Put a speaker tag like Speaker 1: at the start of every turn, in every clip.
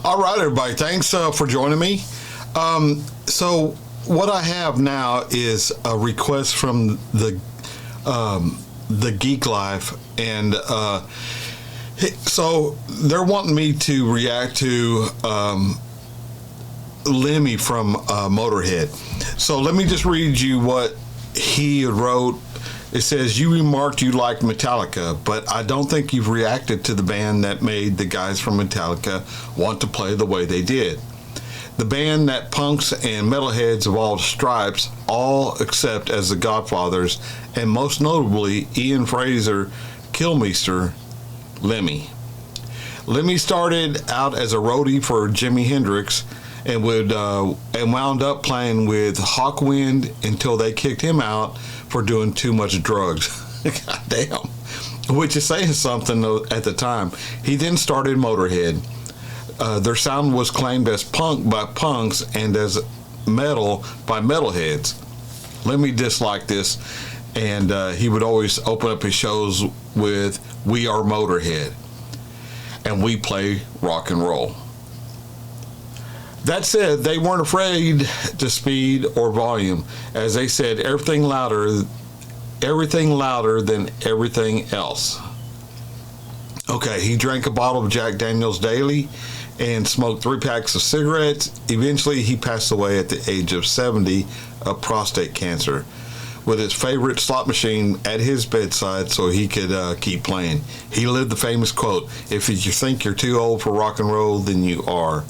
Speaker 1: All right, everybody. Thanks for joining me. So what I have now is a request from the Geek Life, and so they're wanting me to react to Lemmy from Motorhead. So let me just read you what he wrote. It says, "You remarked you liked Metallica, but I don't think you've reacted to the band that made the guys from Metallica want to play the way they did. The band that punks and metalheads of all stripes all accept as the Godfathers, and most notably Ian Fraser Kilmister, Lemmy. Lemmy started out as a roadie for Jimi Hendrix and wound up playing with Hawkwind until they kicked him out for doing too much drugs." God damn. Which is saying something at the time. He then started Motorhead. Their sound was claimed as punk by punks and as metal by metalheads. Lemmy disliked this, and he would always open up his shows with, "We are Motorhead, and we play rock and roll." That said, they weren't afraid to speed or volume, as they said, everything louder than everything else. Okay, he drank a bottle of Jack Daniels daily and smoked 3 packs of cigarettes. Eventually, he passed away at the age of 70 of prostate cancer, with his favorite slot machine at his bedside so he could keep playing. He lived the famous quote, "If you think you're too old for rock and roll, then you are."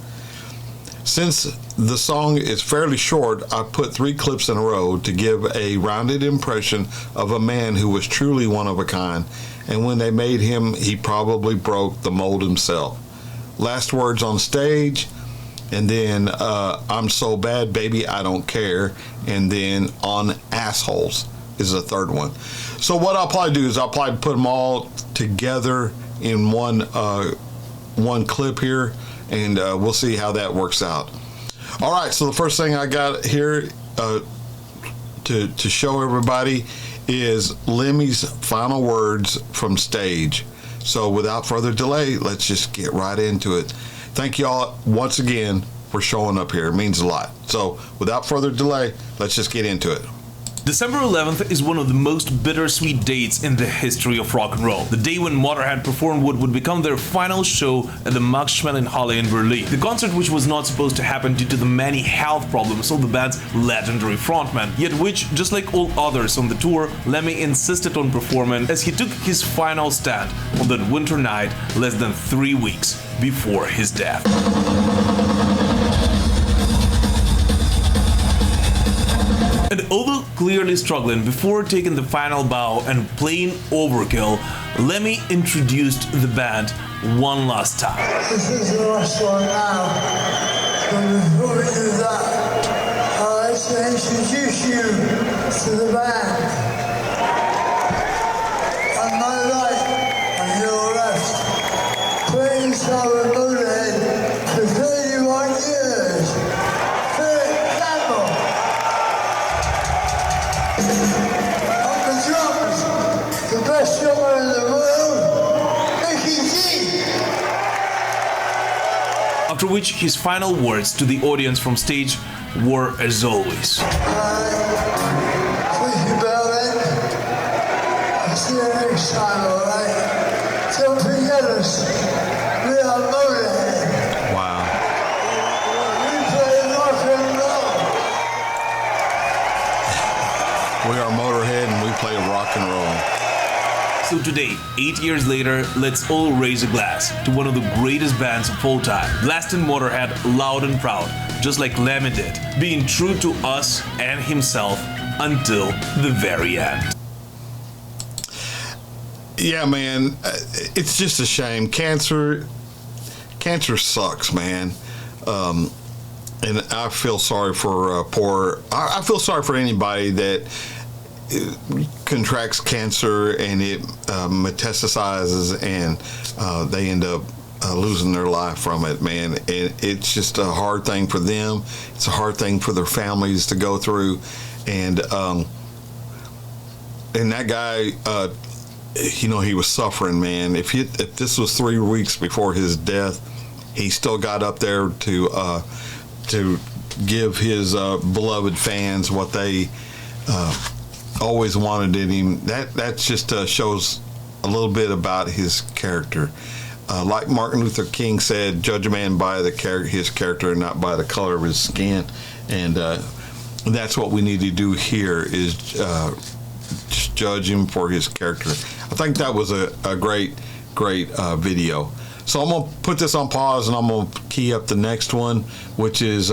Speaker 1: Since the song is fairly short, I put 3 clips in a row to give a rounded impression of a man who was truly one of a kind, and when they made him, he probably broke the mold himself. Last words on stage, and then "I'm so bad, baby, I don't care," and then "On Assholes" is the third one. So what I'll probably do is I'll probably put them all together in one clip here, and we'll see how that works out. All right, so the first thing I got here to show everybody is Lemmy's final words from stage. So without further delay, let's just get right into it. Thank you all once again for showing up here. It means a lot. So without further delay, let's just get into it.
Speaker 2: December 11th is one of the most bittersweet dates in the history of rock and roll. The day when Motorhead performed what would become their final show at the Maxschmeling-Halle in Berlin. The concert, which was not supposed to happen due to the many health problems of the band's legendary frontman, yet which, just like all others on the tour, Lemmy insisted on performing as he took his final stand on that winter night less than 3 weeks before his death. And although clearly struggling before taking the final bow and playing Overkill, Lemmy introduced the band one last time.
Speaker 3: This is the last one now, but before we do that, I'd like to introduce you to the band. On my right and your left, playing guitar with Motorhead for 31 years. The best drummer in the world, Mickey G.
Speaker 2: After which his final words to the audience from stage were as always.
Speaker 3: Thank you, Berlin. I'll see you next time, alright? Don't forget us. We are Motorhead.
Speaker 1: Wow.
Speaker 3: We play rock and roll.
Speaker 1: We are Motorhead, and we play rock and roll.
Speaker 2: So today, 8 years later, let's all raise a glass to one of the greatest bands of all time, blasting Motorhead loud and proud, just like Lemmy did, being true to us and himself until the very end.
Speaker 1: Yeah, man, it's just a shame. Cancer sucks, man. And I feel sorry for I feel sorry for anybody that contracts cancer and it metastasizes and they end up losing their life from it, man. And it's just a hard thing for them. It's a hard thing for their families to go through. And that guy, he was suffering, man. If this was 3 weeks before his death, he still got up there to give his beloved fans what they always wanted in him. That just shows a little bit about his character. Like Martin Luther King said, judge a man by his character and not by the color of his skin. And that's what we need to do here, is just judge him for his character. I think that was a great video. So I'm going to put this on pause and I'm going to key up the next one, which is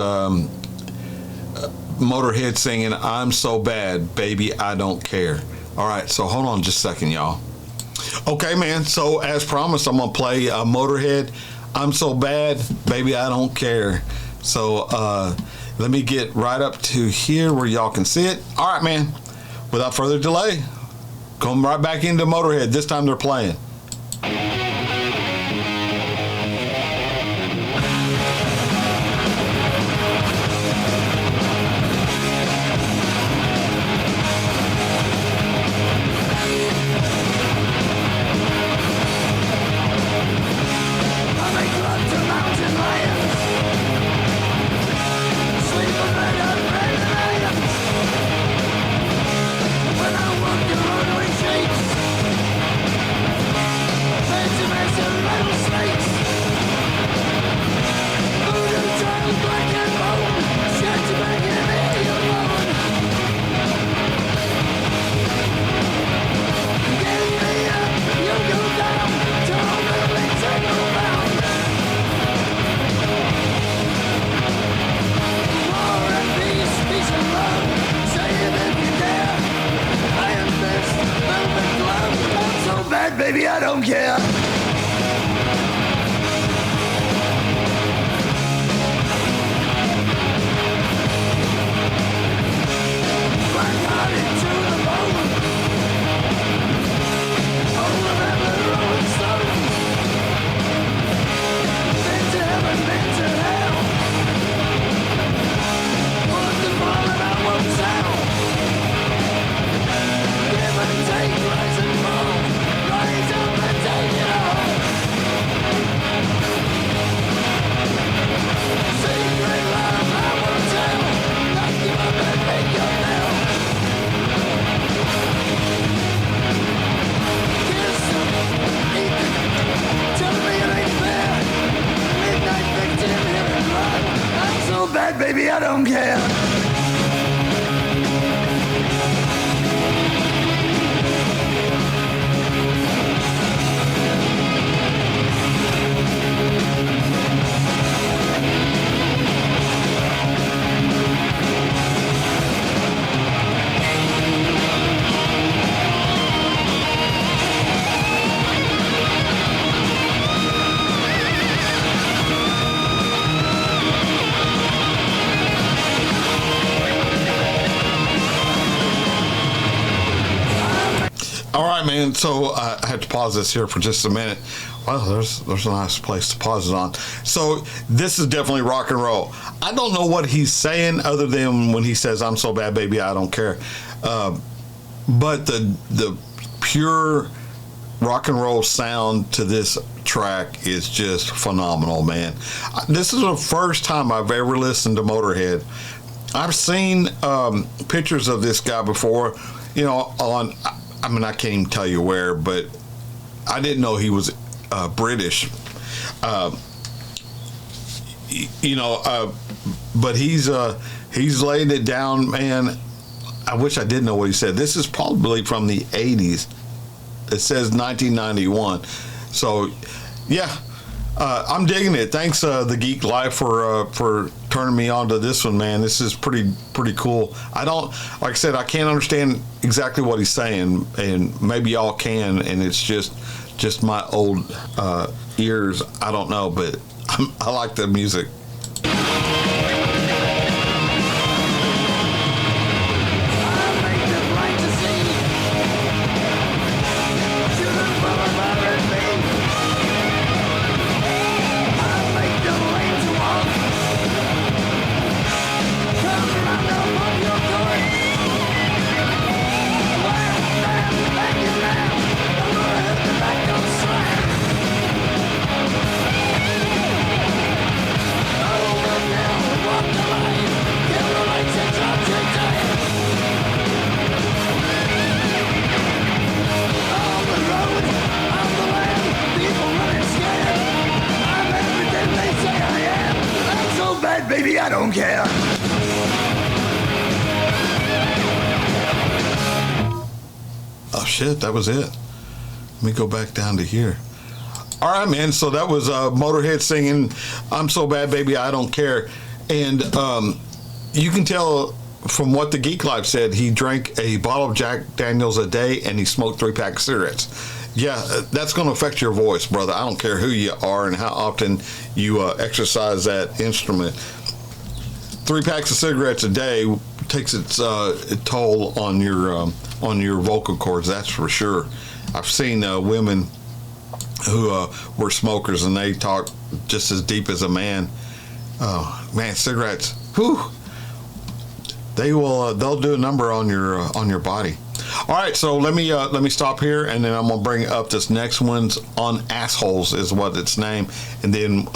Speaker 1: Motorhead singing "I'm So Bad, Baby, I Don't Care." All right, so hold on just a second, y'all. Okay, man, so as promised, I'm going to play Motorhead, "I'm So Bad, Baby, I Don't Care." So let me get right up to here where y'all can see it. All right, man, without further delay, come right back into Motorhead. This time they're playing.
Speaker 3: Baby, I don't care. Baby, I don't care.
Speaker 1: All right, man. So I had to pause this here for just a minute. Well, there's a nice place to pause it on. So this is definitely rock and roll. I don't know what he's saying other than when he says, "I'm so bad, baby, I don't care." But the pure rock and roll sound to this track is just phenomenal, man. This is the first time I've ever listened to Motorhead. I've seen pictures of this guy before, you know, on, I mean, I can't even tell you where, but I didn't know he was British. But he's laid it down, man. I wish I did know what he said. This is probably from the 80s. It says 1991. So, yeah, I'm digging it. Thanks, The Geek Life, for turning me on to this one, man. This is pretty cool. Like I said, I can't understand exactly what he's saying, and maybe y'all can, and it's just my old ears. I don't know, but I like the music.
Speaker 3: baby, I don't care.
Speaker 1: Oh shit, that was it. Let me go back down to here. All right, man. So that was Motorhead singing "I'm So Bad, Baby, I Don't Care," and you can tell from what the Geek Life said, he drank a bottle of Jack Daniels a day and he smoked 3 packs of cigarettes. Yeah, that's going to affect your voice, brother. I don't care who you are and how often you exercise that instrument. 3 packs of cigarettes a day takes its toll on your vocal cords. That's for sure. I've seen women who were smokers and they talk just as deep as a man. Man, cigarettes. Whew. They'll do a number on your body. All right, so let me stop here, and then I'm gonna bring up this next one's on assholes is what it's named, and then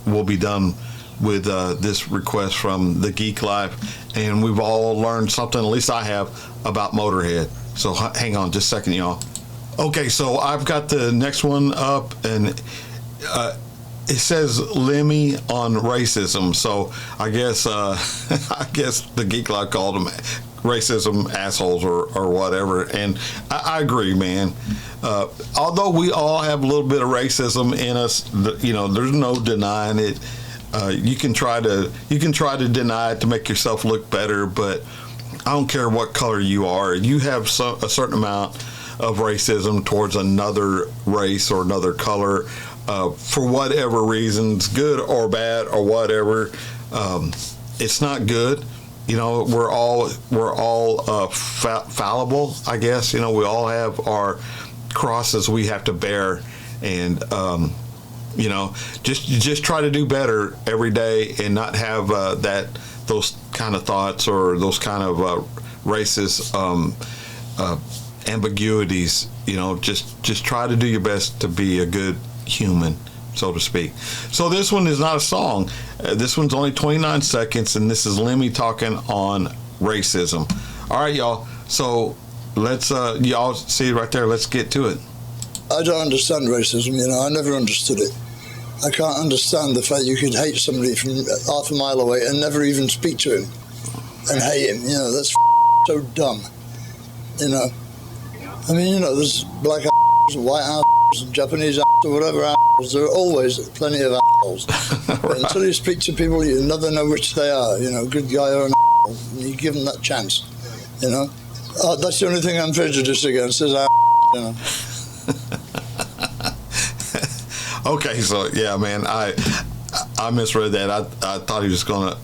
Speaker 1: we'll be done with this request from the Geek Life, and we've all learned something. At least I have about Motorhead. So hang on just a second, y'all. Okay, so I've got the next one up, and it says Lemmy on racism. So I guess I guess the Geek Life called them racism assholes or whatever. And I agree, man. Although we all have a little bit of racism in us, you know, there's no denying it. You can try to deny it to make yourself look better, but I don't care what color you are. You have a certain amount of racism towards another race or another color. For whatever reasons, good or bad or whatever, it's not good. You know, we're all fallible, I guess. You know, we all have our crosses we have to bear, and you know, just try to do better every day and not have those kind of thoughts or those kind of racist ambiguities. You know, just try to do your best to be a good human, so to speak. So this one is not a song. This one's only 29 seconds, and this is Lemmy talking on racism. All right, y'all. So let's, y'all see it right there. Let's get to it.
Speaker 3: I don't understand racism, you know. I never understood it. I can't understand the fact you could hate somebody from half a mile away and never even speak to him and hate him. You know, that's so dumb. You know, I mean, you know, there's black and white and Japanese or whatever assholes. There are always plenty of assholes. Right. Until you speak to people, you never know which they are. You know, good guy or an asshole. And you give them that chance. You know, that's the only thing I'm prejudiced against is you know.
Speaker 1: Okay, so yeah, man, I misread that. I thought he was gonna.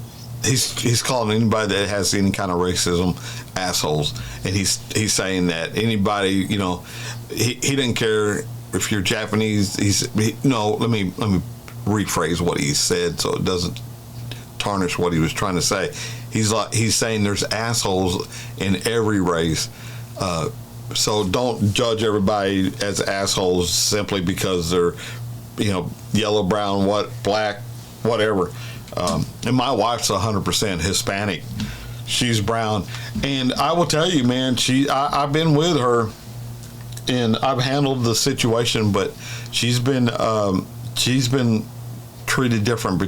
Speaker 1: He's calling anybody that has any kind of racism assholes, and he's saying that anybody, you know, he didn't care if you're Japanese. No, let me rephrase what he said so it doesn't tarnish what he was trying to say. He's saying there's assholes in every race. So don't judge everybody as assholes simply because they're, you know, yellow, brown, black, whatever. And my wife's 100% Hispanic. She's brown, and I will tell you, man, I've been with her, and I've handled the situation, but she's been treated different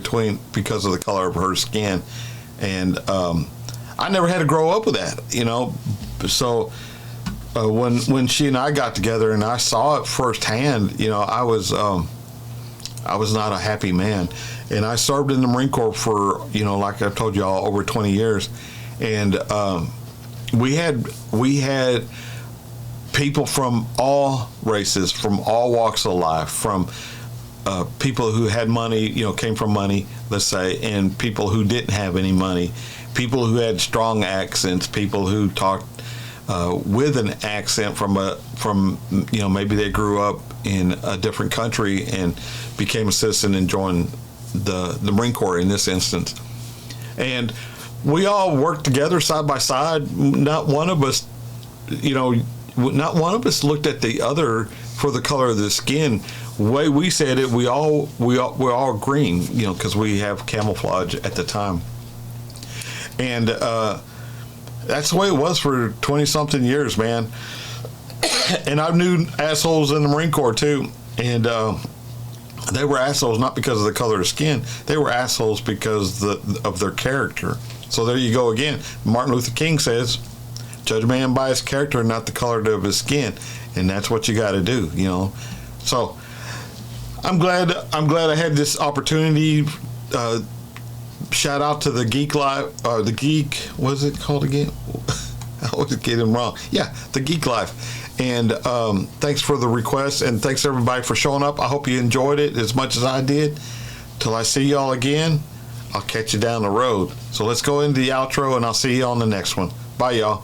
Speaker 1: because of the color of her skin, and I never had to grow up with that, you know. So when she and I got together and I saw it firsthand, you know, I was not a happy man. And I served in the Marine Corps for, you know, like I've told y'all, over 20 years. And we had people from all races, from all walks of life, from people who had money, you know, came from money, let's say, and people who didn't have any money, people who had strong accents, people who talked with an accent from you know, maybe they grew up in a different country and became a citizen and joined the Marine Corps in this instance. And we all worked together side by side. Not one of us, you know, looked at the other for the color of the skin. The way we said it, we're all green, you know, because we have camouflage at the time. And that's the way it was for 20-something years, man. And I knew assholes in the Marine Corps too. And They were assholes not because of the color of the skin. They were assholes because of their character. So there you go again. Martin Luther King says, judge a man by his character and not the color of his skin. And that's what you got to do, you know. So I'm glad I had this opportunity. Shout out to the Geek Life, the Geek, what is it called again? I always get them wrong. Yeah, the Geek Life. And thanks for the request, and thanks everybody for showing up. I hope you enjoyed it as much as I did. Till I see y'all again, I'll catch you down the road. So let's go into the outro, and I'll see you on the next one. Bye, y'all.